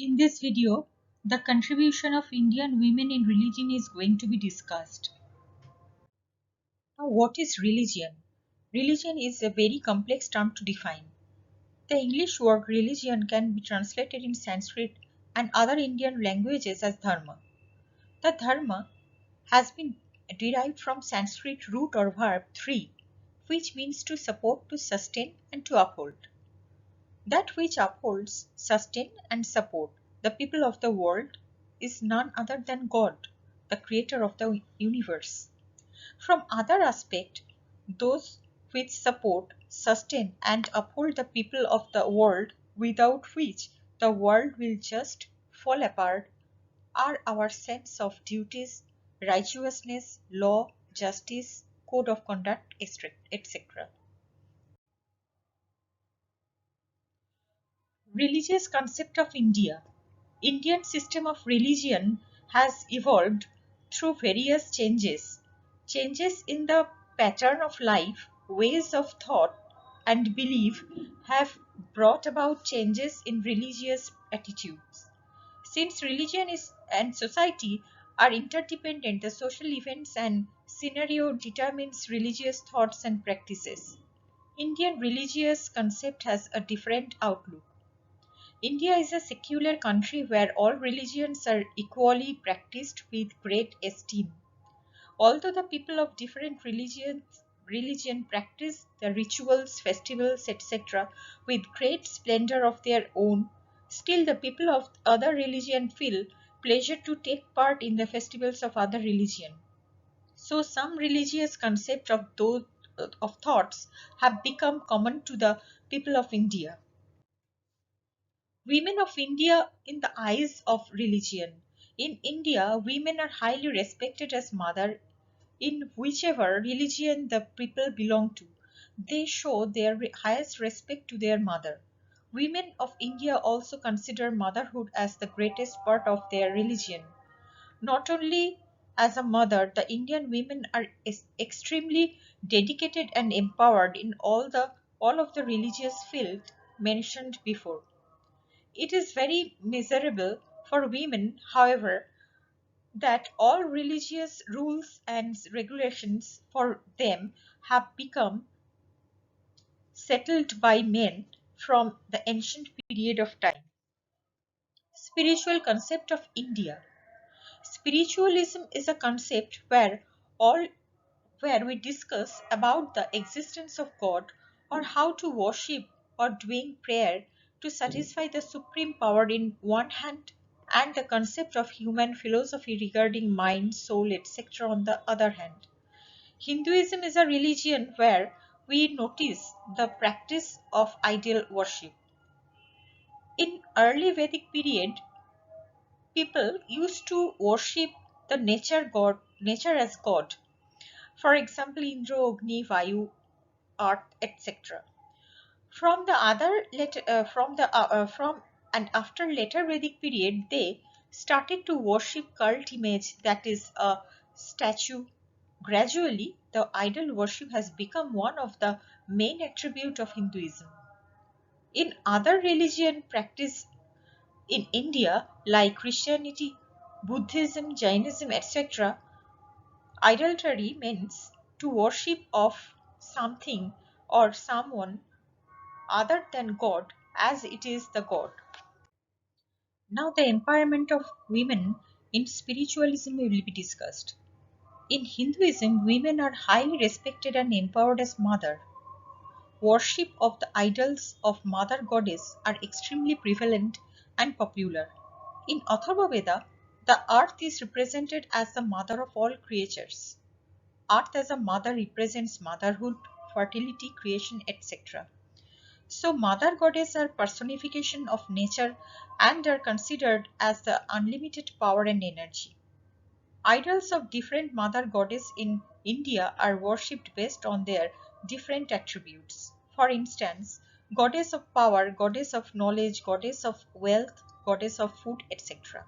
In this video, the contribution of Indian women in religion is going to be discussed. Now, what is religion? Religion is a very complex term to define. The English word religion can be translated in Sanskrit and other Indian languages as dharma. The dharma has been derived from Sanskrit root or verb three, which means to support, to sustain, and to uphold. That which upholds, sustain, and support the people of the world is none other than God, the creator of the universe. From other aspect, those which support, sustain, and uphold the people of the world, without which the world will just fall apart, are our sense of duties, righteousness, law, justice, code of conduct, etc. Religious concept of India. Indian system of religion has evolved through various changes. Changes in the pattern of life, ways of thought and belief have brought about changes in religious attitudes. Since religion is and society are interdependent, the social events and scenario determines religious thoughts and practices. Indian religious concept has a different outlook. India is a secular country where all religions are equally practiced with great esteem. Although the people of different religion practice the rituals, festivals, etc. with great splendor of their own, still the people of other religion feel pleasure to take part in the festivals of other religion. So some religious concept of those of thoughts have become common to the people of India. Women of India in the eyes of religion. In India, women are highly respected as mother in whichever religion the people belong to. They show their highest respect to their mother. Women of India also consider motherhood as the greatest part of their religion. Not only as a mother, the Indian women are extremely dedicated and empowered in all of the religious field mentioned before. It is very miserable for women, however, that all religious rules and regulations for them have become settled by men from the ancient period of time. Spiritual concept of India. Spiritualism is a concept all where we discuss about the existence of God or how to worship or doing prayer to satisfy the supreme power in one hand and the concept of human philosophy regarding mind, soul, etc. on the other hand. Hinduism is a religion where we notice the practice of idol worship. In early Vedic period, people used to worship the nature as God. For example, Indra, Agni, Vayu, Earth, etc. From the other later, from and after later Vedic period, they started to worship cult image, that is a statue. Gradually, the idol worship has become one of the main attribute of Hinduism. In other religion practice in India, like Christianity, Buddhism, Jainism, etc., idolatry means to worship of something or someone other than God as it is the God. Now the empowerment of women in spiritualism will be discussed. In Hinduism, women are highly respected and empowered as mother. Worship of the idols of mother goddess are extremely prevalent and popular. In Atharva Veda, the earth is represented as the mother of all creatures. Earth as a mother represents motherhood, fertility, creation, etc. So mother goddess are personification of nature and are considered as the unlimited power and energy. Idols of different mother goddess in India are worshipped based on their different attributes. For instance, goddess of power, goddess of knowledge, goddess of wealth, goddess of food, etc.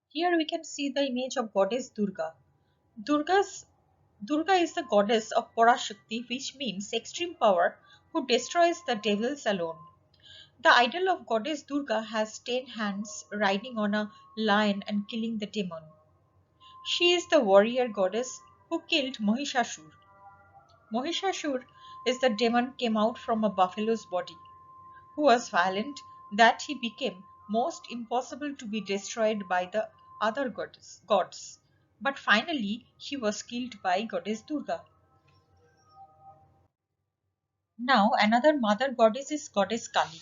Here we can see the image of goddess Durga. Durga's Durga is the goddess of Parashakti, which means extreme power, who destroys the devils alone. The idol of goddess Durga has 10 hands riding on a lion and killing the demon. She is the warrior goddess who killed Mahishasur. Mahishasur is the demon came out from a buffalo's body, who was violent that he became most impossible to be destroyed by the other gods. But finally he was killed by goddess Durga. Now another mother goddess is goddess Kali.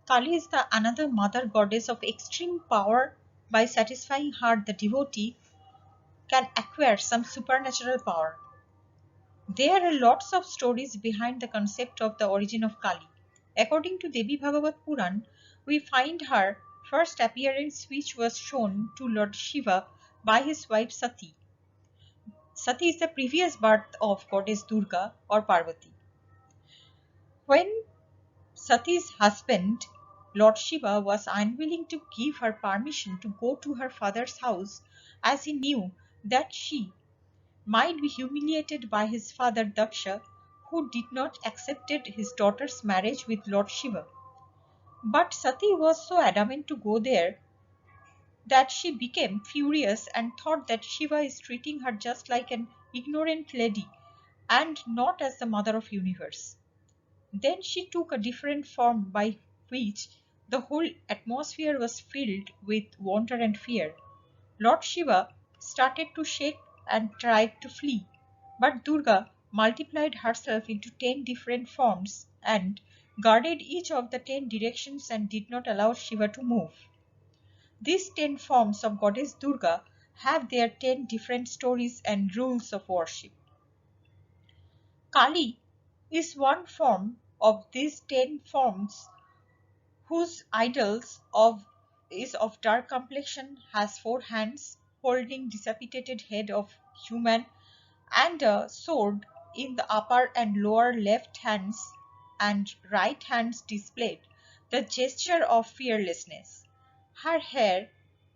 Kali is the another mother goddess of extreme power. By satisfying her, the devotee can acquire some supernatural power. There are lots of stories behind the concept of the origin of Kali. According to Devi Bhagavat Puran, we find her first appearance which was shown to Lord Shiva by his wife Sati. Sati is the previous birth of goddess Durga or Parvati. When Sati's husband, Lord Shiva, was unwilling to give her permission to go to her father's house as he knew that she might be humiliated by his father Daksha, who did not accept his daughter's marriage with Lord Shiva. But Sati was so adamant to go there that she became furious and thought that Shiva is treating her just like an ignorant lady and not as the mother of universe. Then she took a different form by which the whole atmosphere was filled with wonder and fear. Lord Shiva started to shake and tried to flee, but Durga multiplied herself into 10 different forms and guarded each of the 10 directions and did not allow Shiva to move. These 10 forms of goddess Durga have their 10 different stories and rules of worship. Kali is one form of these 10 forms whose idols is of dark complexion, has 4 hands, holding decapitated head of human and a sword in the upper and lower left hands and right hands displayed the gesture of fearlessness. Her hair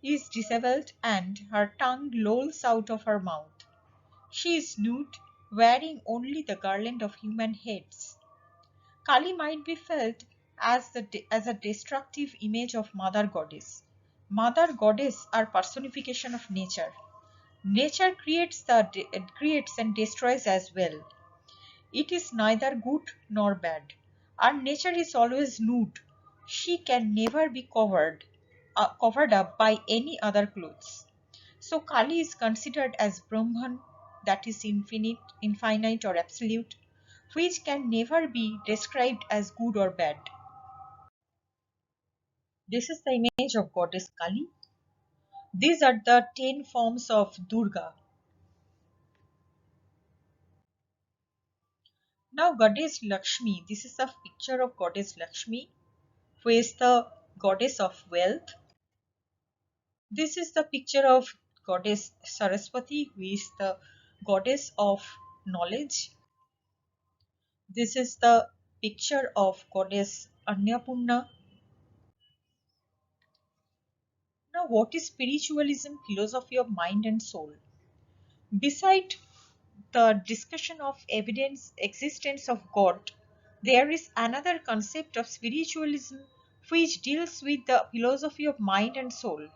is disheveled and her tongue lolls out of her mouth. She is nude, wearing only the garland of human heads. Kali might be felt as a destructive image of Mother Goddess. Mother Goddess are personification of nature. Nature creates and destroys as well. It is neither good nor bad. Our nature is always nude. She can never be covered up by any other clothes. So Kali is considered as Brahman, that is infinite or absolute, which can never be described as good or bad. This is the image of goddess Kali. These are the 10 forms of Durga. Now goddess Lakshmi, this is a picture of goddess Lakshmi, who is the goddess of wealth. This is the picture of goddess Saraswati, who is the goddess of knowledge. This is the picture of goddess Annapurna. Now, what is spiritualism? Philosophy of mind and soul. Beside the discussion of evidence existence of God, there is another concept of spiritualism which deals with the philosophy of mind and soul.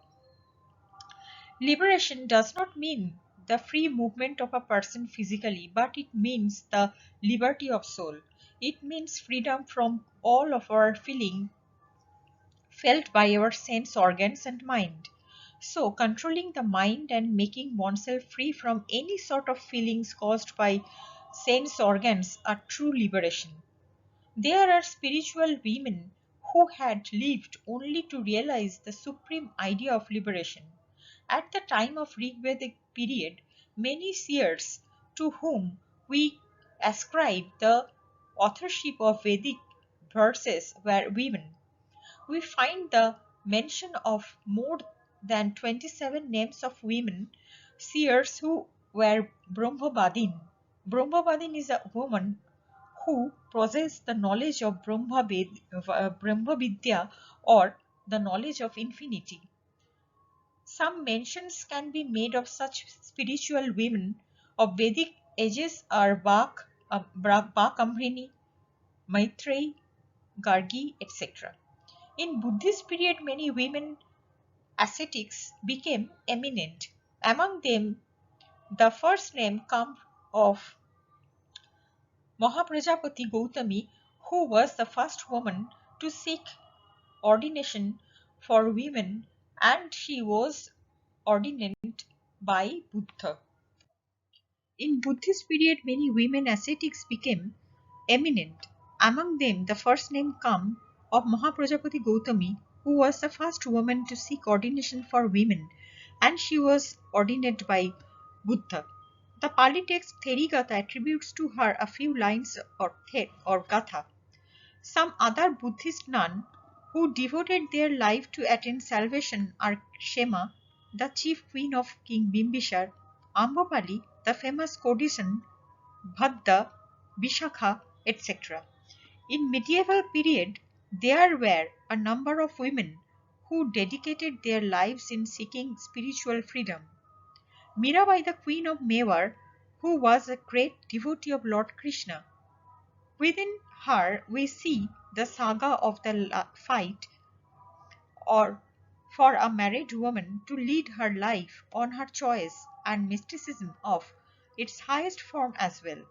Liberation does not mean the free movement of a person physically, but it means the liberty of soul. It means freedom from all of our feeling felt by our sense organs and mind. So, controlling the mind and making oneself free from any sort of feelings caused by sense organs are true liberation. There are spiritual women who had lived only to realize the supreme idea of liberation. At the time of Rigvedic period, many seers to whom we ascribe the authorship of Vedic verses were women. We find the mention of more than 27 names of women seers who were Brahmavadin. Brahmavadin is a woman who possessed the knowledge of Brahma Vidya or the knowledge of infinity. Some mentions can be made of such spiritual women of Vedic ages are Bak Ambrini, Maitreyi, Gargi, etc. In Buddhist period, many women ascetics became eminent. Among them, the first name comes of Mahaprajapati Gautami, who was the first woman to seek ordination for women, and she was ordained by Buddha. In Buddhist period, many women ascetics became eminent. Among them, the first name come of Mahaprajapati Gautami, who was the first woman to seek ordination for women, and she was ordained by Buddha. The Pali text Therigatha attributes to her a few lines or gatha. Some other Buddhist nun who devoted their life to attain salvation are Kshema, the chief queen of King Bimbisar, Ambapali, the famous courtesan, Bhadda, Vishakha, etc. In medieval period, there were a number of women who dedicated their lives in seeking spiritual freedom. Mirabai, the queen of Mewar, who was a great devotee of Lord Krishna. Within her, we see the saga of the fight or for a married woman to lead her life on her choice and mysticism of its highest form as well.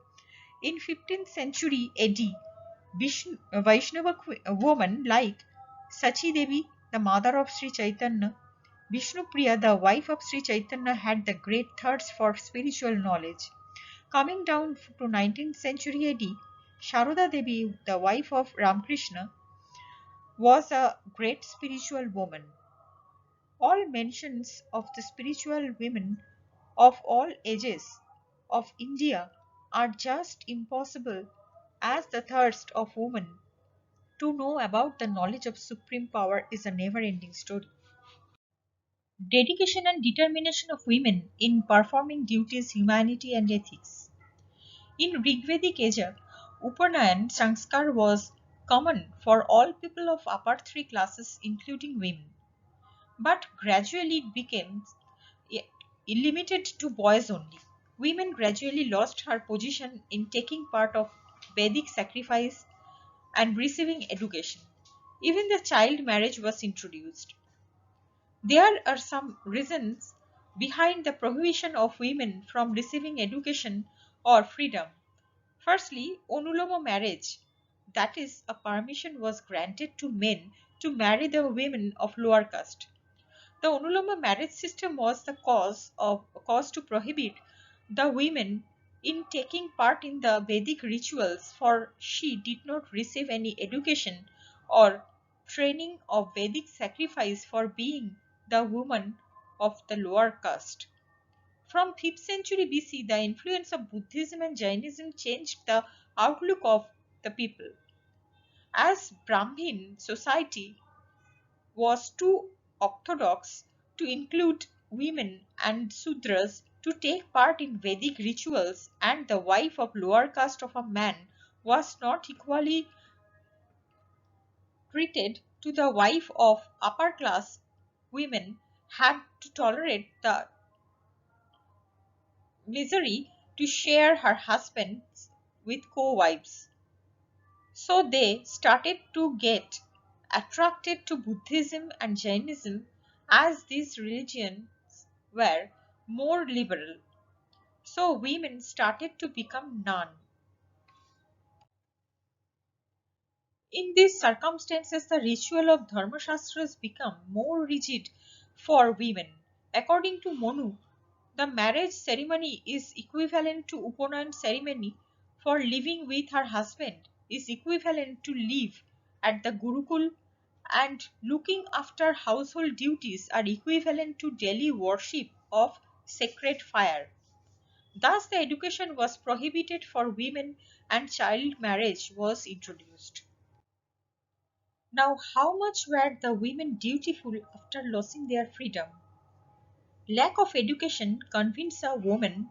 In 15th century AD, Vaishnava woman like Sachi Devi, the mother of Sri Chaitanya, Vishnu Priya, the wife of Sri Chaitanya, had the great thirst for spiritual knowledge. Coming down to 19th century AD, Sharoda Devi, the wife of Ramakrishna, was a great spiritual woman. All mentions of the spiritual women of all ages of India are just impossible as the thirst of women to know about the knowledge of supreme power is a never-ending story. Dedication and determination of women in performing duties, humanity and ethics. In Rigvedic age, Upanayan Sanskar was common for all people of upper three classes including women, but gradually it became limited to boys only. Women gradually lost her position in taking part of Vedic sacrifice and receiving education. Even the child marriage was introduced. There are some reasons behind the prohibition of women from receiving education or freedom. Firstly, Onuloma marriage, that is, a permission was granted to men to marry the women of lower caste. The Onuloma marriage system was the cause to prohibit the women in taking part in the Vedic rituals, for she did not receive any education or training of Vedic sacrifice for being the woman of the lower caste. From 5th century BC, the influence of Buddhism and Jainism changed the outlook of the people. As Brahmin society was too orthodox to include women and Sudras to take part in Vedic rituals, and the wife of lower caste of a man was not equally treated to the wife of upper class women had to tolerate the misery to share her husbands with co-wives. So they started to get attracted to Buddhism and Jainism as these religions were more liberal. So women started to become nun. In these circumstances, the ritual of Dharmashastras become more rigid for women. According to Monu, the marriage ceremony is equivalent to Upanayan ceremony for living with her husband, is equivalent to live at the Gurukul, and looking after household duties are equivalent to daily worship of sacred fire. Thus, the education was prohibited for women and child marriage was introduced. Now, how much were the women dutiful after losing their freedom? Lack of education convinced a woman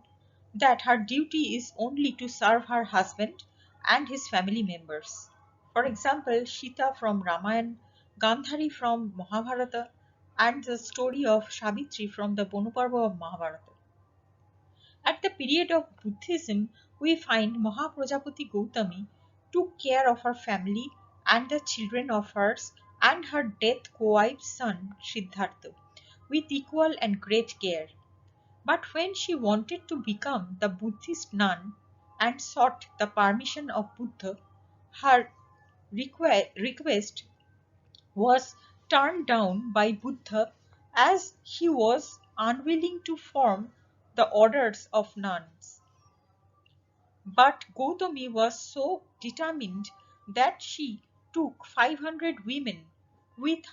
that her duty is only to serve her husband and his family members. For example, Sita from Ramayana, Gandhari from Mahabharata, and the story of Savitri from the Bonuparva of Mahabharata. At the period of Buddhism, we find Mahaprajapati Gautami, took care of her family and the children of hers and her dead co-wife's son Siddhartha with equal and great care. But when she wanted to become the Buddhist nun and sought the permission of Buddha, her request was turned down by Buddha as he was unwilling to form the orders of nuns. But Gautami was so determined that she took 500 women with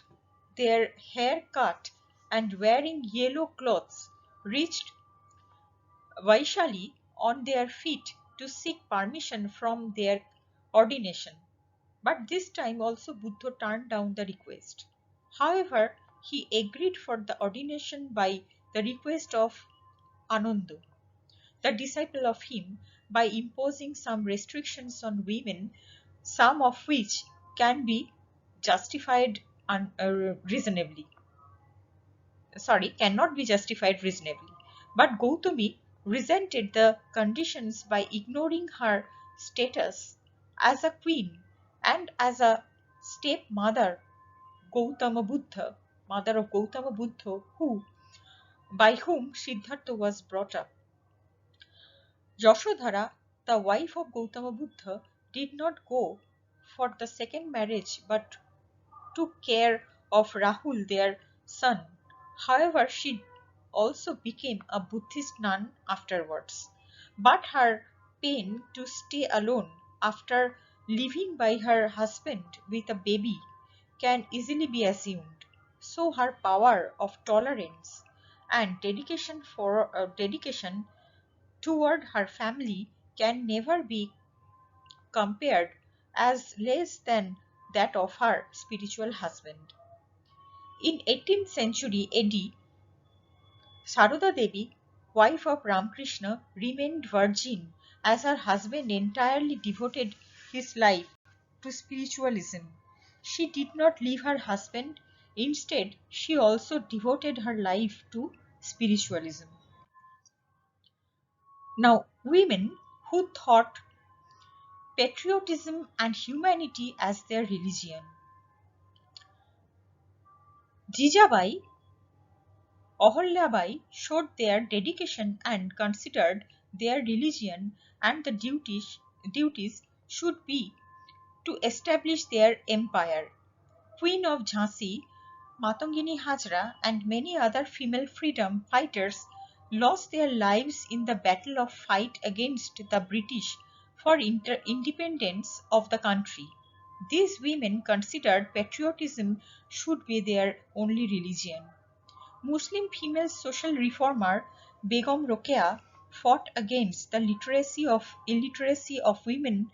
their hair cut and wearing yellow clothes, reached Vaishali on their feet to seek permission from their ordination. But this time also Buddha turned down the request. However, he agreed for the ordination by the request of Ananda, the disciple of him, by imposing some restrictions on women, some of which can be justified reasonably. Cannot be justified reasonably. But Gautami resented the conditions by ignoring her status as a queen and as a stepmother, Gautama Buddha, mother of Gautama Buddha, by whom Siddhartha was brought up. Yashodhara, the wife of Gautama Buddha, did not go for the second marriage but took care of Rahul, their son. However, she also became a Buddhist nun afterwards. But her pain to stay alone after living by her husband with a baby can easily be assumed. So her power of tolerance and dedication toward her family can never be compared as less than that of her spiritual husband. In 18th century AD, Saroda Devi, wife of Ramakrishna, remained virgin as her husband entirely devoted his life to spiritualism. She did not leave her husband, instead, she also devoted her life to spiritualism. Now, women who thought patriotism and humanity as their religion. Jijabai, Aholyabai showed their dedication and considered their religion and the duties should be to establish their empire. Queen of Jhansi, Matangini Hajra, and many other female freedom fighters lost their lives in the battle of fight against the British for independence of the country. These women considered patriotism should be their only religion. Muslim female social reformer Begum Rokeya fought against the illiteracy of women,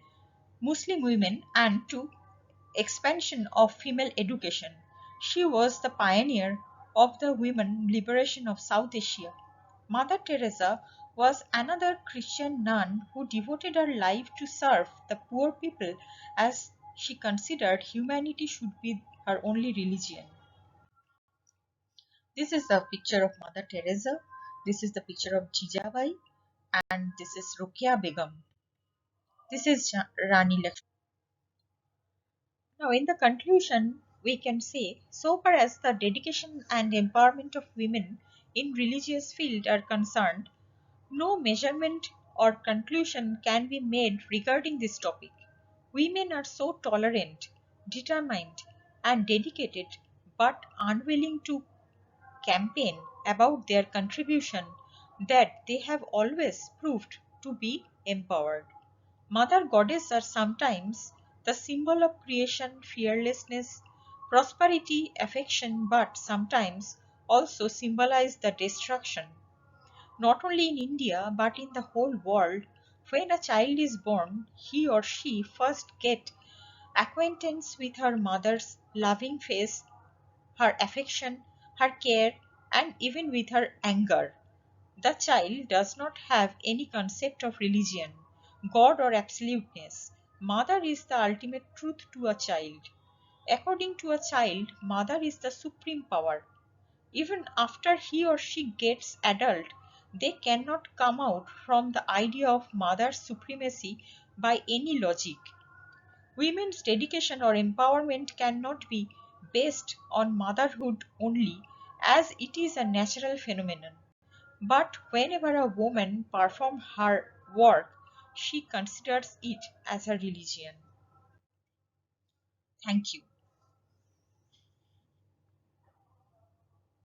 Muslim women, and to expansion of female education. She was the pioneer of the women liberation of South Asia. Mother Teresa was another Christian nun who devoted her life to serve the poor people as she considered humanity should be her only religion. This is the picture of Mother Teresa. This is the picture of Jijabai, and this is Rokeya Begum. This is Rani Lakshmi. Now, in the conclusion, we can say, so far as the dedication and empowerment of women in religious field are concerned, no measurement or conclusion can be made regarding this topic. Women are so tolerant, determined, and dedicated, but unwilling to campaign about their contribution that they have always proved to be empowered. Mother goddess are sometimes the symbol of creation, fearlessness, prosperity, affection, but sometimes also symbolize the destruction. Not only in India but in the whole world, when a child is born, he or she first get acquaintance with her mother's loving face, her affection, her care, and even with her anger. The child does not have any concept of religion, God, or absoluteness. Mother is the ultimate truth to a child. According to a child, mother is the supreme power. Even after he or she gets adult, they cannot come out from the idea of mother's supremacy by any logic. Women's dedication or empowerment cannot be based on motherhood only, as it is a natural phenomenon. But whenever a woman performs her work, she considers it as a religion. Thank you.